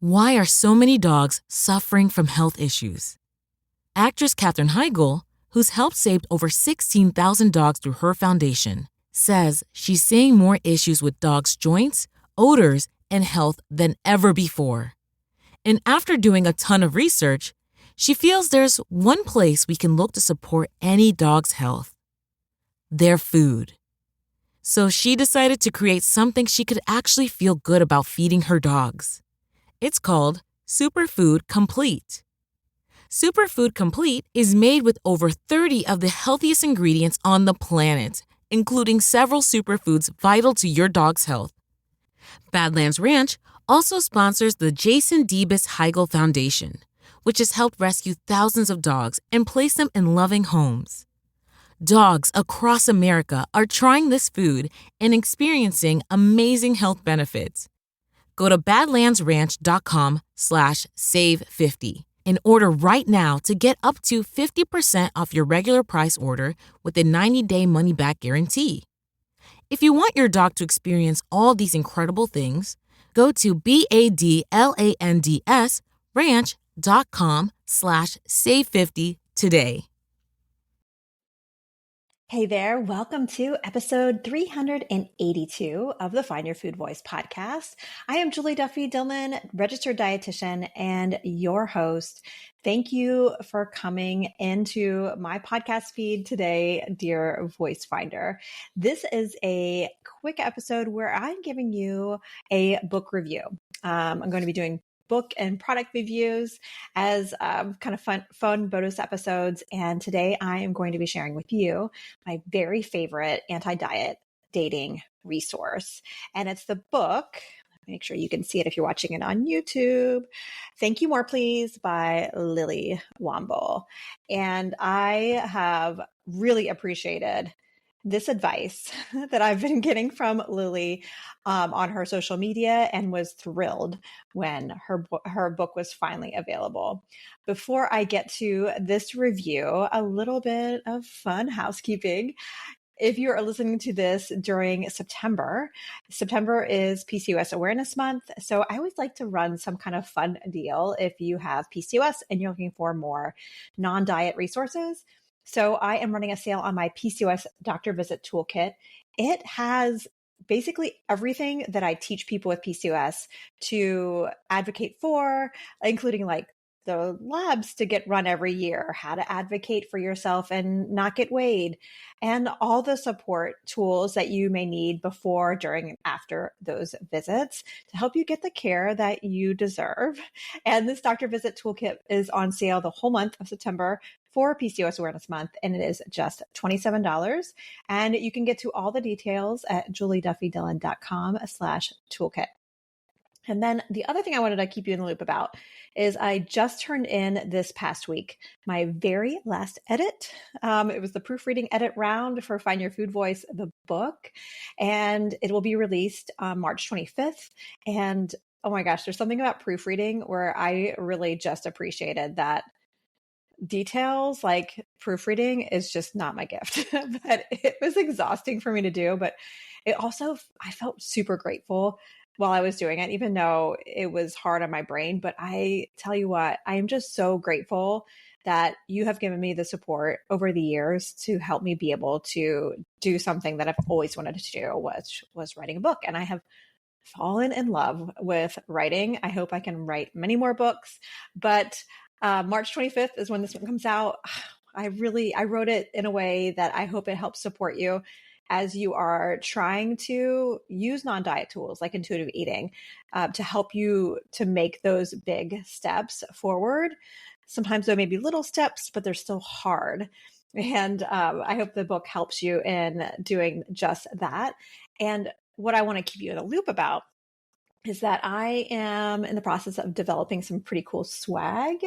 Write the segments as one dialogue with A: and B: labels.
A: Why are so many dogs suffering from health issues? Actress Katherine Heigl, who's helped save over 16,000 dogs through her foundation, says she's seeing more issues with dogs' joints, odors, and health than ever before. And after doing a ton of research, she feels there's one place we can look to support any dog's health: their food. So she decided to create something she could actually feel good about feeding her dogs. It's called Superfood Complete. Superfood Complete is made with over 30 of the healthiest ingredients on the planet, including several superfoods vital to your dog's health. Badlands Ranch also sponsors the Jason Debus Heigl Foundation, which has helped rescue thousands of dogs and place them in loving homes. Dogs across America are trying this food and experiencing amazing health benefits. Go to badlandsranch.com/save50 and order right now to get up to 50% off your regular price order with a 90-day money-back guarantee. If you want your dog to experience all these incredible things, go to badlandsranch.com/save50 today.
B: Hey there, welcome to episode 382 of the Find Your Food Voice podcast. I am Julie Duffy Dillon, registered dietitian and your host. Thank you for coming into my podcast feed today, dear Voice Finder. This is a quick episode where I'm giving you a book review. I'm going to be doing book and product reviews as kind of fun bonus episodes. And today I am going to be sharing with you my very favorite anti-diet dating resource. And it's the book, make sure you can see it if you're watching it on YouTube, Thank You More Please by Lily Womble. And I have really appreciated this advice that I've been getting from Lily on her social media, and was thrilled when her book was finally available. Before I get to this review, a little bit of fun housekeeping. If you are listening to this during September is PCOS Awareness Month. So I always like to run some kind of fun deal if you have PCOS and you're looking for more non-diet resources. So I am running a sale on my PCOS Doctor Visit Toolkit. It has basically everything that I teach people with PCOS to advocate for, including like the labs to get run every year, how to advocate for yourself and not get weighed, and all the support tools that you may need before, during, and after those visits to help you get the care that you deserve. And this Doctor Visit Toolkit is on sale the whole month of September for PCOS Awareness Month, and it is just $27. And you can get to all the details at julieduffydillon.com/toolkit. And then the other thing I wanted to keep you in the loop about is I just turned in this past week my very last edit. It was the proofreading edit round for Find Your Food Voice, the book, and it will be released on March 25th. And oh my gosh, there's something about proofreading where I really just appreciated that details. Like, proofreading is just not my gift, but it was exhausting for me to do. But it also, I felt super grateful while I was doing it, even though it was hard on my brain. But I tell you what, I am just so grateful that you have given me the support over the years to help me be able to do something that I've always wanted to do, which was writing a book. And I have fallen in love with writing. I hope I can write many more books, but March 25th is when this one comes out. I wrote it in a way that I hope it helps support you as you are trying to use non-diet tools like intuitive eating to help you to make those big steps forward. Sometimes there may be little steps, but they're still hard. And I hope the book helps you in doing just that. And what I want to keep you in the loop about is that I am in the process of developing some pretty cool swag,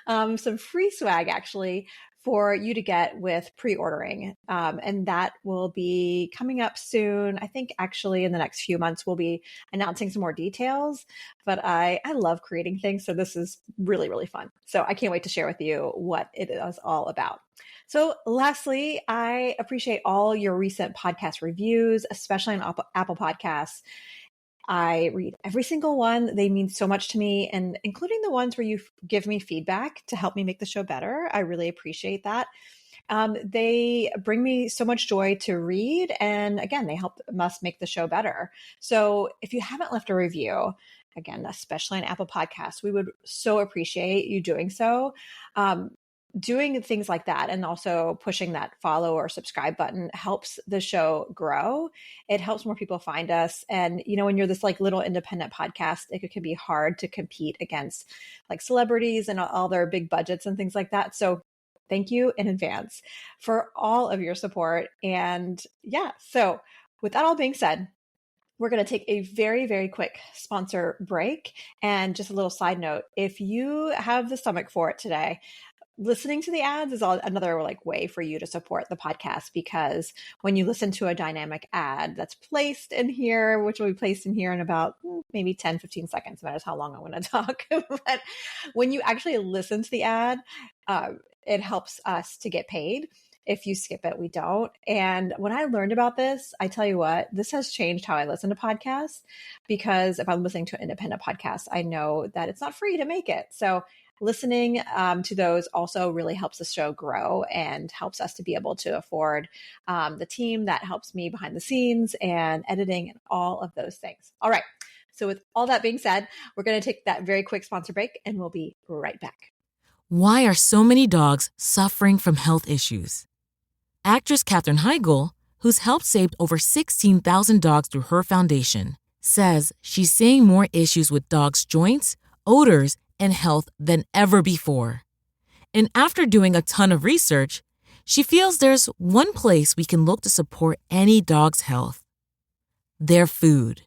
B: some free swag actually, for you to get with pre-ordering. And that will be coming up soon. I think actually in the next few months, we'll be announcing some more details, but I love creating things. So this is really, really fun. So I can't wait to share with you what it is all about. So lastly, I appreciate all your recent podcast reviews, especially on Apple Podcasts. I read every single one. They mean so much to me, and including the ones where you give me feedback to help me make the show better. I really appreciate that. They bring me so much joy to read. And again, they help us make the show better. So if you haven't left a review, again, especially on Apple Podcasts, we would so appreciate you doing so. Doing things like that and also pushing that follow or subscribe button helps the show grow. It helps more people find us. And, when you're this like little independent podcast, it can be hard to compete against like celebrities and all their big budgets and things like that. So thank you in advance for all of your support. And so with that all being said, we're going to take a very, very quick sponsor break. And just a little side note, if you have the stomach for it today, listening to the ads is another like way for you to support the podcast, because when you listen to a dynamic ad that's placed in here, which will be placed in here in about maybe 10, 15 seconds, matters how long I want to talk. But when you actually listen to the ad, it helps us to get paid. If you skip it, we don't. And when I learned about this, I tell you what, this has changed how I listen to podcasts, because if I'm listening to an independent podcast, I know that it's not free to make it. So listening to those also really helps the show grow and helps us to be able to afford the team that helps me behind the scenes and editing and all of those things. All right. So with all that being said, we're going to take that very quick sponsor break and we'll be right back.
A: Why are so many dogs suffering from health issues? Actress Katherine Heigl, who's helped save over 16,000 dogs through her foundation, says she's seeing more issues with dogs' joints, odors, and health than ever before. And after doing a ton of research, she feels there's one place we can look to support any dog's health: their food.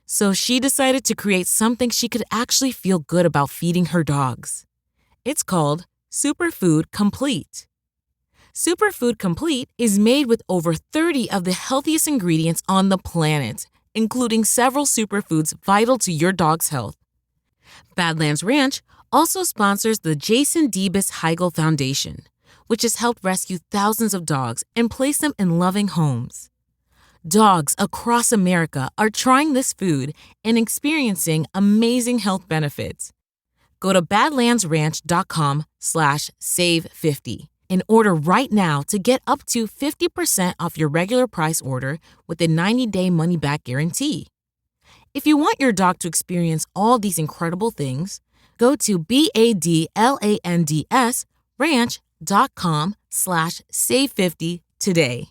A: So she decided to create something she could actually feel good about feeding her dogs. It's called Superfood Complete. Superfood Complete is made with over 30 of the healthiest ingredients on the planet, including several superfoods vital to your dog's health. Badlands Ranch also sponsors the Jason Debus Heigl Foundation, which has helped rescue thousands of dogs and place them in loving homes. Dogs across America are trying this food and experiencing amazing health benefits. Go to badlandsranch.com/save50 and order right now to get up to 50% off your regular price order with a 90-day money-back guarantee. If you want your dog to experience all these incredible things, go to badlandsranch.com/save50 today.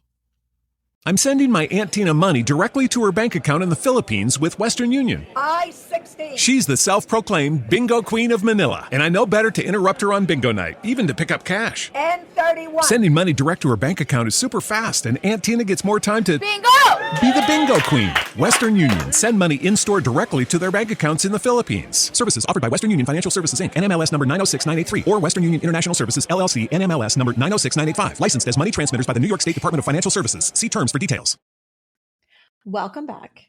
C: I'm sending my Aunt Tina money directly to her bank account in the Philippines with Western Union.
D: I-60.
C: She's the self-proclaimed bingo queen of Manila, and I know better to interrupt her on bingo night, even to pick up cash.
D: N31.
C: Sending money direct to her bank account is super fast, and Aunt Tina gets more time to
D: Bingo!
C: be the bingo queen. Western Union. Send money in-store directly to their bank accounts in the Philippines. Services offered by Western Union Financial Services, Inc., NMLS number 906983, or Western Union International Services, LLC, NMLS number 906985. Licensed as money transmitters by the New York State Department of Financial Services. See terms for details.
B: Welcome back.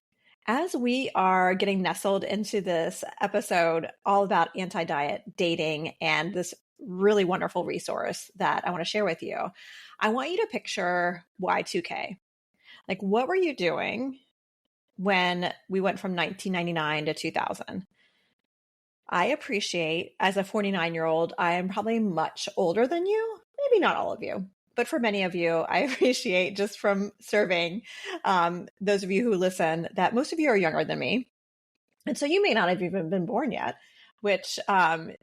B: As we are getting nestled into this episode all about anti-diet dating and this really wonderful resource that I want to share with you, I want you to picture Y2K. Like, what were you doing when we went from 1999 to 2000? I appreciate, as a 49-year-old, I am probably much older than you. Maybe not all of you, but for many of you, I appreciate, just from serving those of you who listen, that most of you are younger than me. And so you may not have even been born yet, which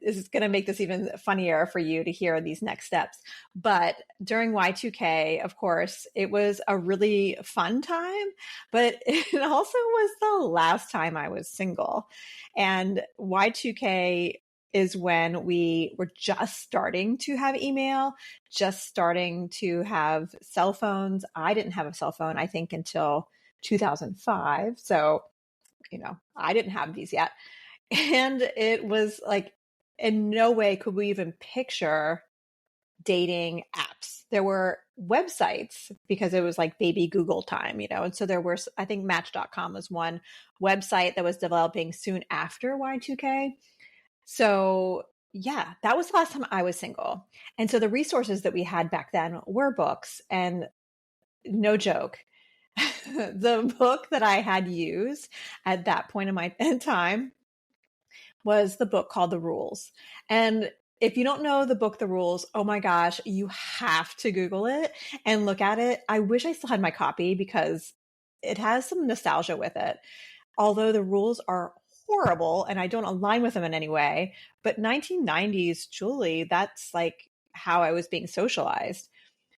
B: is going to make this even funnier for you to hear these next steps. But during Y2K, of course, it was a really fun time, but it also was the last time I was single. And Y2K is when we were just starting to have email, just starting to have cell phones. I didn't have a cell phone, I think, until 2005. So, I didn't have these yet. And it was like, in no way could we even picture dating apps. There were websites because it was like baby Google time, and so there were, I think Match.com was one website that was developing soon after Y2K. So yeah, that was the last time I was single. And so the resources that we had back then were books. And no joke, The book that I had used at that point in time was the book called The Rules. And if you don't know the book, The Rules, oh my gosh, you have to Google it and look at it. I wish I still had my copy because it has some nostalgia with it. Although the rules are horrible and I don't align with them in any way, but 1990s, Julie, that's like how I was being socialized.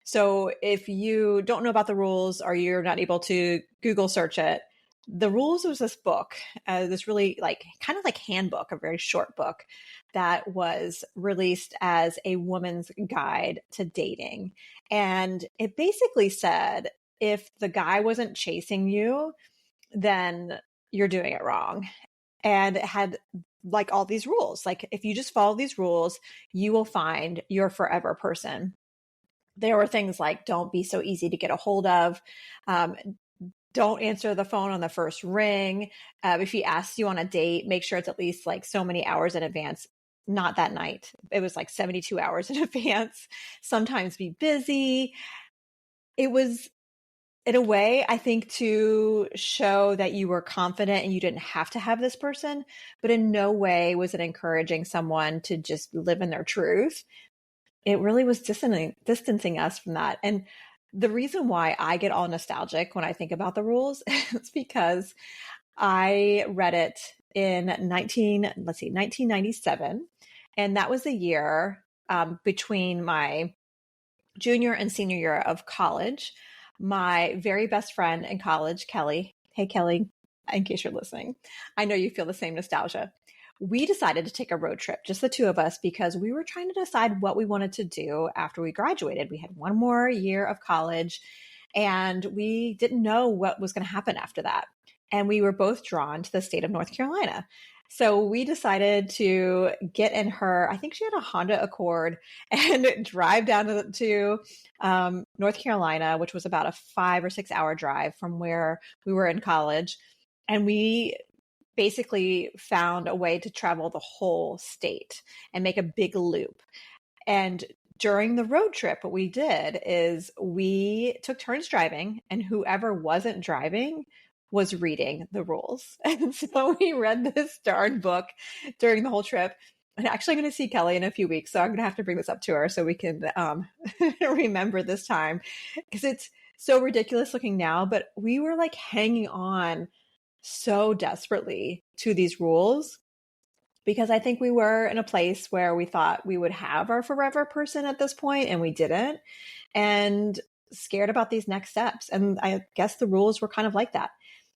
B: So if you don't know about the rules or you're not able to Google search it, the rules was this book, this really like kind of like handbook, a very short book that was released as a woman's guide to dating. And it basically said, if the guy wasn't chasing you, then you're doing it wrong. And it had like all these rules. Like if you just follow these rules, you will find your forever person. There were things like don't be so easy to get a hold of. Don't answer the phone on the first ring. If he asks you on a date, make sure it's at least like so many hours in advance. Not that night. It was like 72 hours in advance. Sometimes be busy. It was, in a way, I think, to show that you were confident and you didn't have to have this person, but in no way was it encouraging someone to just live in their truth. It really was distancing us from that. And the reason why I get all nostalgic when I think about the rules is because I read it in 1997. And that was the year between my junior and senior year of college. My very best friend in college, Kelly. Hey, Kelly, in case you're listening, I know you feel the same nostalgia. We decided to take a road trip, just the two of us, because we were trying to decide what we wanted to do after we graduated. We had one more year of college and we didn't know what was going to happen after that. And we were both drawn to the state of North Carolina. So we decided to get in her, I think she had a Honda Accord, and drive down to North Carolina, which was about a 5 or 6 hour drive from where we were in college. And we basically found a way to travel the whole state and make a big loop. And during the road trip, what we did is we took turns driving, and whoever wasn't driving was reading the rules. And so we read this darn book during the whole trip. And actually, I'm going to see Kelly in a few weeks, so I'm going to have to bring this up to her so we can remember this time, because it's so ridiculous looking now, but we were like hanging on so desperately to these rules because I think we were in a place where we thought we would have our forever person at this point, and we didn't, and scared about these next steps. And I guess the rules were kind of like that.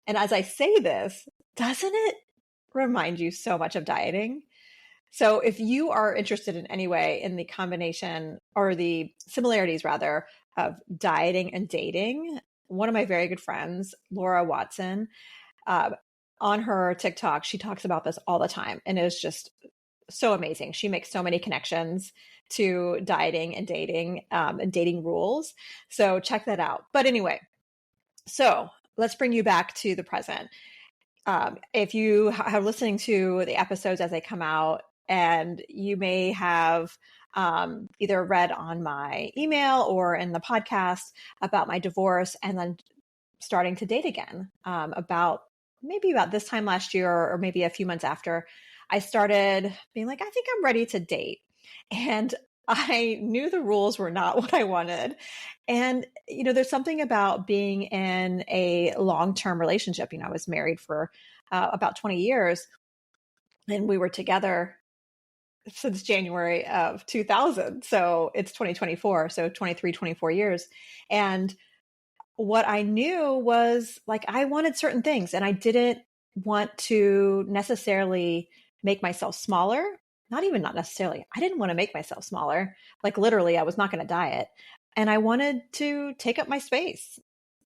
B: And as I say this, doesn't it remind you so much of dieting? So if you are interested in any way in the combination or the similarities rather of dieting and dating, one of my very good friends, Laura Watson, on her TikTok, she talks about this all the time. And it is just so amazing. She makes so many connections to dieting and dating rules. So check that out. But anyway, so let's bring you back to the present. If you are listening to the episodes as they come out, and you may have either read on my email or in the podcast about my divorce and then starting to date again, about this time last year or maybe a few months after, I started being like, I think I'm ready to date. And I knew the rules were not what I wanted. And, there's something about being in a long-term relationship. I was married for about 20 years, and we were together since January of 2000. So it's 2024. So 23, 24 years. And what I knew was like, I wanted certain things, and I didn't want to necessarily make myself smaller. Not necessarily. I didn't want to make myself smaller. Like literally, I was not going to diet. And I wanted to take up my space.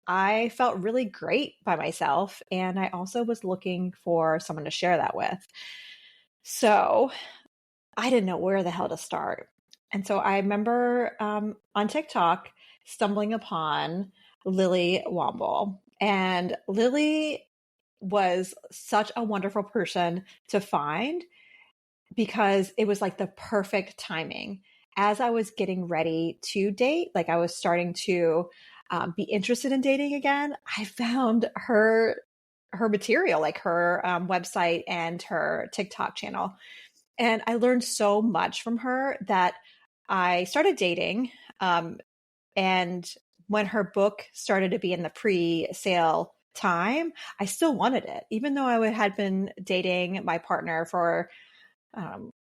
B: I felt really great by myself. And I also was looking for someone to share that with. So I didn't know where the hell to start. And so I remember on TikTok stumbling upon Lily Womble. And Lily was such a wonderful person to find because it was like the perfect timing. As I was getting ready to date, like I was starting to be interested in dating again, I found her material, like her website and her TikTok channel. And I learned so much from her that I started dating. And when her book started to be in the pre-sale time, I still wanted it, even though I had been dating my partner for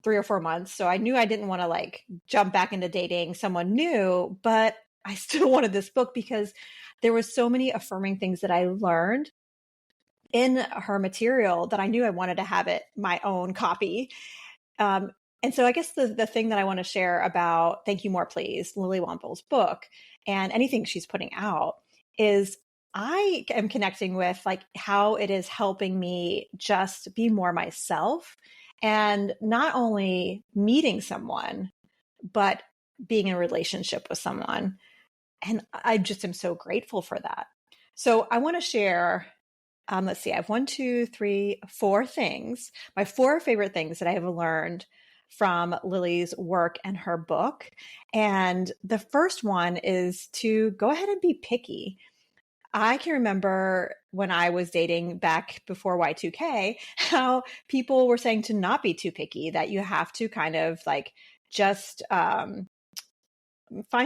B: 3 or 4 months. So I knew I didn't want to like jump back into dating someone new, but I still wanted this book because there was so many affirming things that I learned in her material that I knew I wanted to have it my own copy. And so I guess the thing that I want to share about Thank You More Please, Lily Womble's book, and anything she's putting out is I am connecting with like how it is helping me just be more myself, and not only meeting someone, but being in a relationship with someone. And I just am so grateful for that. So I want to share, let's see, I have 1, 2, 3, 4 things, my 4 favorite things that I have learned from Lily's work and her book. And the first one is to go ahead and be picky. I can remember when I was dating back before Y2K, how people were saying to not be too picky, that you have to kind of like just find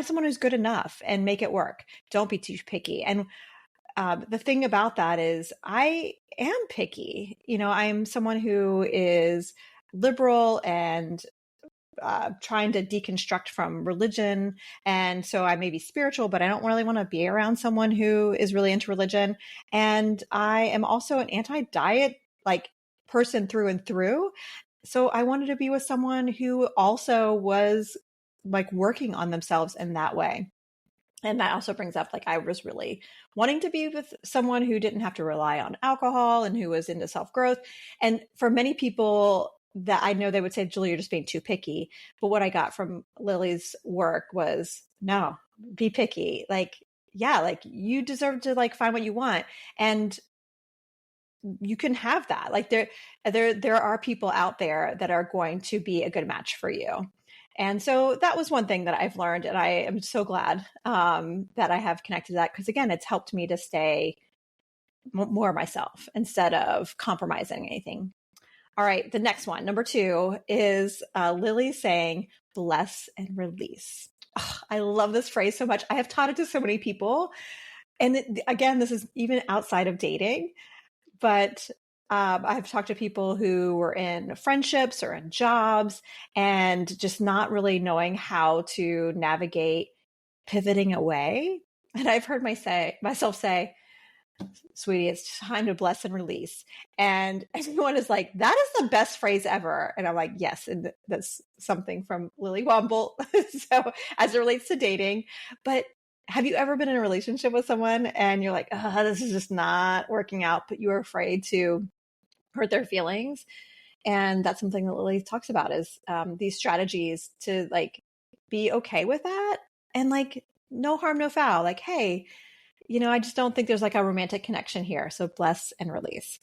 B: someone who's good enough and make it work. Don't be too picky. And the thing about that is I am picky. You know, I'm someone who is liberal and trying to deconstruct from religion. And so I may be spiritual, but I don't really want to be around someone who is really into religion. And I am also an anti-diet like person through and through. So I wanted to be with someone who also was like working on themselves in that way. And that also brings up like I was really wanting to be with someone who didn't have to rely on alcohol and who was into self-growth. And for many people that I know, they would say, Julie, you're just being too picky. But what I got from Lily's work was, no, be picky. Like, yeah, like you deserve to like find what you want. And you can have that. Like there are people out there that are going to be a good match for you. And so that was one thing that I've learned. And I am so glad that I have connected to that, because again, it's helped me to stay more myself instead of compromising anything. All right. The next one, number 2, is Lily saying, bless and release. Oh, I love this phrase so much. I have taught it to so many people. And again, this is even outside of dating, but I've talked to people who were in friendships or in jobs and just not really knowing how to navigate pivoting away. And I've heard myself say, sweetie, it's time to bless and release. And everyone is like, that is the best phrase ever. And I'm like, yes. And that's something from Lily Womble. So as it relates to dating, but have you ever been in a relationship with someone and you're like, oh, this is just not working out, but you're afraid to hurt their feelings? And that's something that Lily talks about, is these strategies to like be okay with that, and like no harm, no foul. Like, hey, you know, I just don't think there's like a romantic connection here. So bless and release.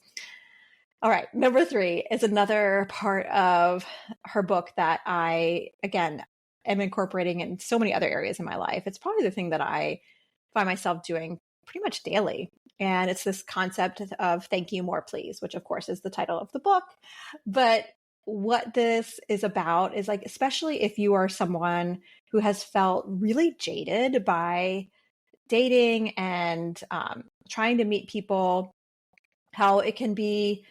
B: All right. Number 3 is another part of her book that I, again, am incorporating in so many other areas in my life. It's probably the thing that I find myself doing pretty much daily. And it's this concept of Thank You More Please, which of course is the title of the book. But what this is about is like, especially if you are someone who has felt really jaded by dating and trying to meet people, how it can be,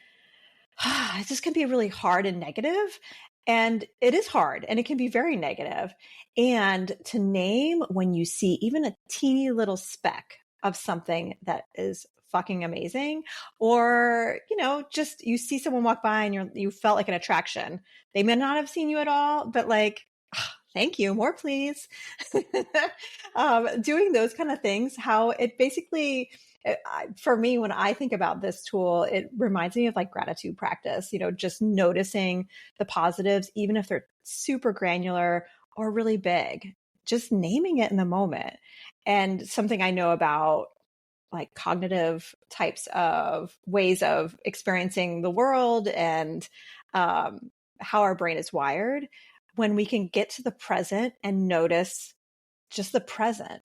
B: it just can be really hard and negative. And it is hard and it can be very negative. And to name when you see even a teeny little speck of something that is fucking amazing, or, you know, just you see someone walk by and you felt like an attraction. They may not have seen you at all, but like, thank you, more please. Doing those kind of things, how it basically, for me, when I think about this tool, it reminds me of like gratitude practice, you know, just noticing the positives, even if they're super granular or really big, just naming it in the moment. And something I know about like cognitive types of ways of experiencing the world and how our brain is wired, when we can get to the present and notice just the present,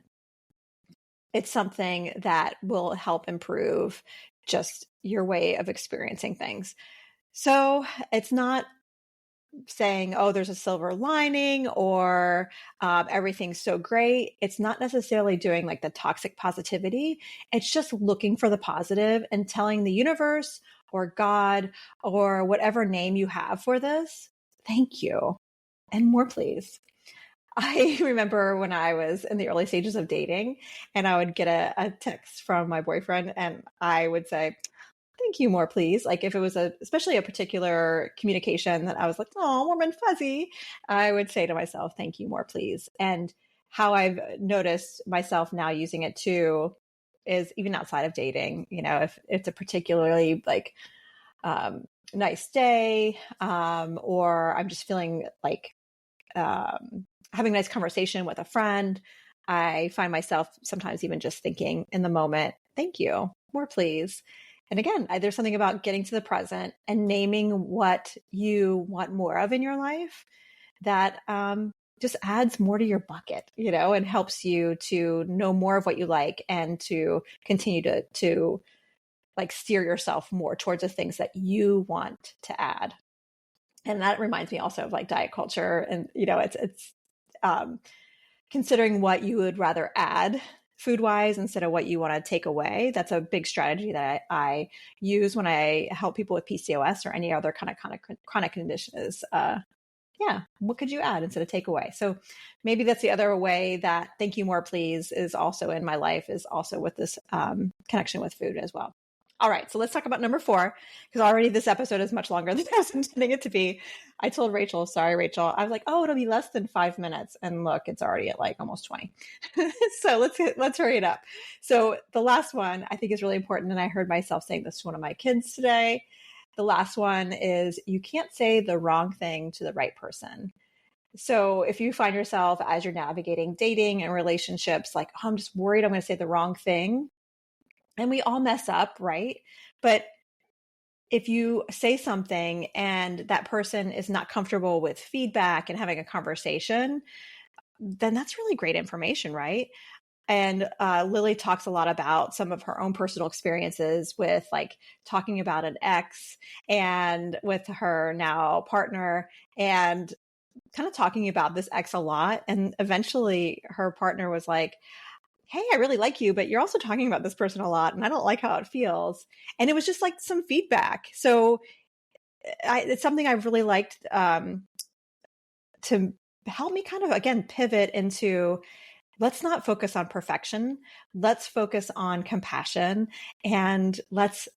B: it's something that will help improve just your way of experiencing things. So it's not saying, oh, there's a silver lining or everything's so great. It's not necessarily doing like the toxic positivity. It's just looking for the positive and telling the universe or God or whatever name you have for this, thank you and more, please. I remember when I was in the early stages of dating and I would get a text from my boyfriend and I would say, thank you, more, please. Like if it was especially a particular communication that I was like, oh, warm and fuzzy, I would say to myself, thank you, more, please. And how I've noticed myself now using it too is even outside of dating, if it's a particularly like nice day or I'm just feeling like having a nice conversation with a friend, I find myself sometimes even just thinking in the moment, thank you, more, please. And again, there's something about getting to the present and naming what you want more of in your life that just adds more to your bucket, and helps you to know more of what you like and to continue to like steer yourself more towards the things that you want to add. And that reminds me also of like diet culture. And, it's considering what you would rather add food wise instead of what you want to take away. That's a big strategy that I use when I help people with PCOS or any other kind of chronic condition is, what could you add instead of take away? So maybe that's the other way that thank you, more, please is also in my life, is also with this connection with food as well. All right, so let's talk about number 4, because already this episode is much longer than I was intending it to be. I told Rachel, sorry, Rachel, I was like, oh, it'll be less than 5 minutes. And look, it's already at like almost 20. So let's hurry it up. So the last one I think is really important. And I heard myself saying this to one of my kids today. The last one is you can't say the wrong thing to the right person. So if you find yourself as you're navigating dating and relationships, like, oh, I'm just worried I'm going to say the wrong thing. And we all mess up, right? But if you say something and that person is not comfortable with feedback and having a conversation, then that's really great information, right? And Lily talks a lot about some of her own personal experiences with like talking about an ex and with her now partner and kind of talking about this ex a lot. And eventually her partner was like, hey, I really like you, but you're also talking about this person a lot and I don't like how it feels. And it was just like some feedback. So it's something I've really liked to help me kind of, again, pivot into let's not focus on perfection. Let's focus on compassion and let's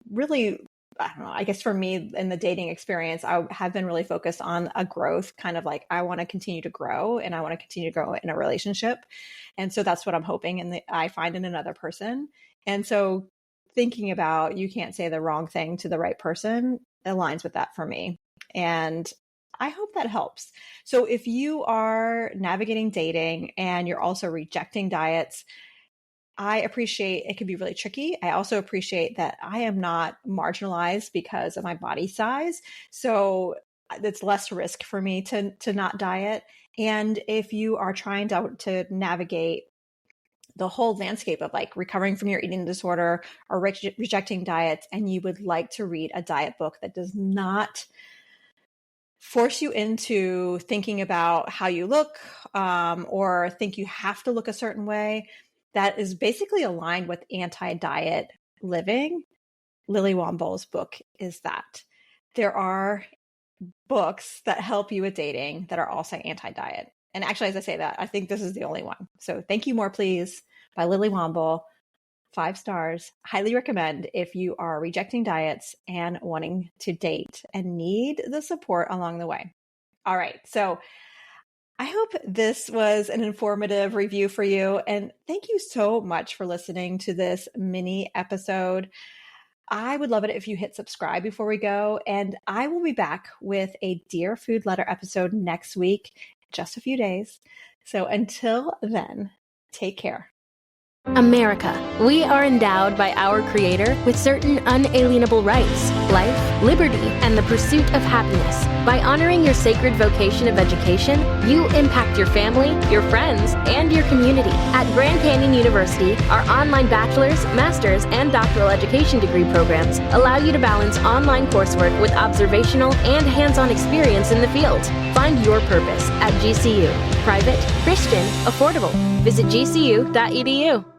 B: really, I don't know, I guess for me in the dating experience, I have been really focused on a growth, kind of like I want to continue to grow and I want to continue to grow in a relationship. And so that's what I'm hoping and I find in another person. And so thinking about you can't say the wrong thing to the right person aligns with that for me. And I hope that helps. So if you are navigating dating and you're also rejecting diets, I appreciate it can be really tricky. I also appreciate that I am not marginalized because of my body size. So it's less risk for me to not diet. And if you are trying to navigate the whole landscape of like recovering from your eating disorder or rejecting diets, and you would like to read a diet book that does not force you into thinking about how you look or think you have to look a certain way, that is basically aligned with anti-diet living, Lily Womble's book is that. There are books that help you with dating that are also anti-diet. And actually, as I say that, I think this is the only one. So Thank You, More, Please by Lily Womble, 5 stars. Highly recommend if you are rejecting diets and wanting to date and need the support along the way. All right. So I hope this was an informative review for you. And thank you so much for listening to this mini episode. I would love it if you hit subscribe before we go. And I will be back with a Dear Food Letter episode next week, just a few days. So until then, take care.
E: America. We are endowed by our Creator with certain unalienable rights: life, liberty, and the pursuit of happiness. By honoring your sacred vocation of education, you impact your family, your friends, and your community. At Grand Canyon University, our online bachelor's, master's, and doctoral education degree programs allow you to balance online coursework with observational and hands-on experience in the field. Find your purpose at GCU. Private, Christian, affordable. Visit gcu.edu.